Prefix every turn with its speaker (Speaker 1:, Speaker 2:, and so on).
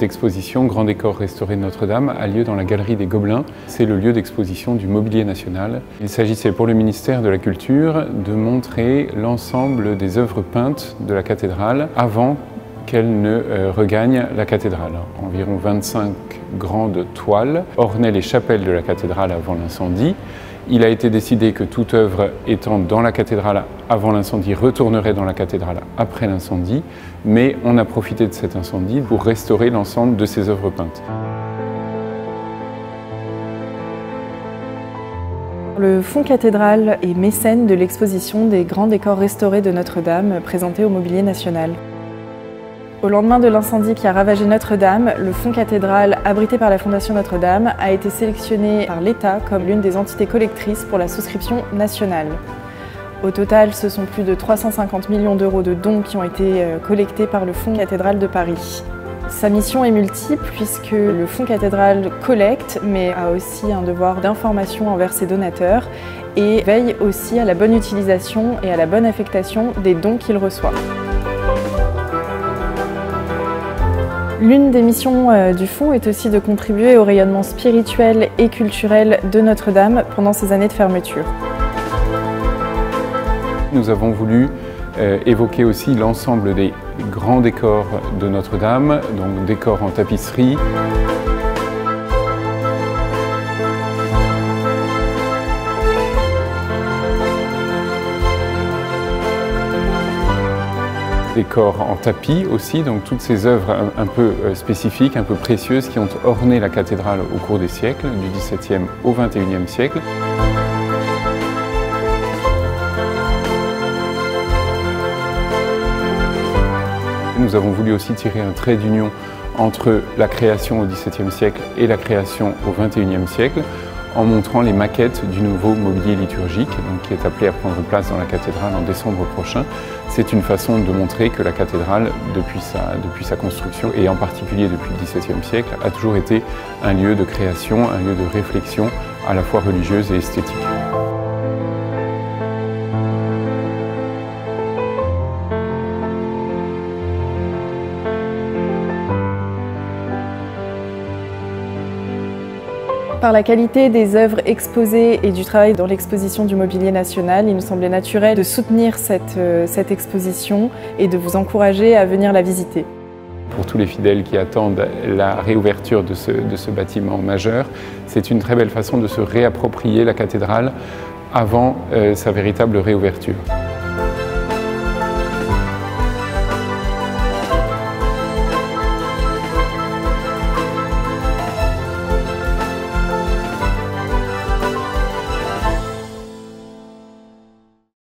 Speaker 1: Cette exposition Grand décor restauré de Notre-Dame a lieu dans la Galerie des Gobelins. C'est le lieu d'exposition du mobilier national. Il s'agissait pour le ministère de la Culture de montrer l'ensemble des œuvres peintes de la cathédrale avant qu'elle ne regagne la cathédrale. Environ 25 grandes toiles ornaient les chapelles de la cathédrale avant l'incendie. Il a été décidé que toute œuvre étant dans la cathédrale avant l'incendie retournerait dans la cathédrale après l'incendie, mais on a profité de cet incendie pour restaurer l'ensemble de ces œuvres peintes.
Speaker 2: Le Fonds cathédrale est mécène de l'exposition des grands décors restaurés de Notre-Dame présentés au Mobilier national. Au lendemain de l'incendie qui a ravagé Notre-Dame, le Fonds cathédrale, abrité par la Fondation Notre-Dame, a été sélectionné par l'État comme l'une des entités collectrices pour la souscription nationale. Au total, ce sont plus de 350 millions d'euros de dons qui ont été collectés par le Fonds cathédrale de Paris. Sa mission est multiple puisque le Fonds cathédrale collecte, mais a aussi un devoir d'information envers ses donateurs et veille aussi à la bonne utilisation et à la bonne affectation des dons qu'il reçoit. L'une des missions du Fonds est aussi de contribuer au rayonnement spirituel et culturel de Notre-Dame pendant ces années de fermeture.
Speaker 1: Nous avons voulu évoquer aussi l'ensemble des grands décors de Notre-Dame, donc décors en tapisserie. Décors en tapis aussi, donc toutes ces œuvres un peu spécifiques, un peu précieuses qui ont orné la cathédrale au cours des siècles, du XVIIe au XXIe siècle. Nous avons voulu aussi tirer un trait d'union entre la création au XVIIe siècle et la création au XXIe siècle, en montrant les maquettes du nouveau mobilier liturgique donc, qui est appelé à prendre place dans la cathédrale en décembre prochain. C'est une façon de montrer que la cathédrale, depuis sa construction, et en particulier depuis le XVIIe siècle, a toujours été un lieu de création, un lieu de réflexion à la fois religieuse et esthétique.
Speaker 2: Par la qualité des œuvres exposées et du travail dans l'exposition du Mobilier national, il nous semblait naturel de soutenir cette exposition et de vous encourager à venir la visiter.
Speaker 1: Pour tous les fidèles qui attendent la réouverture de ce bâtiment majeur, c'est une très belle façon de se réapproprier la cathédrale avant sa véritable réouverture.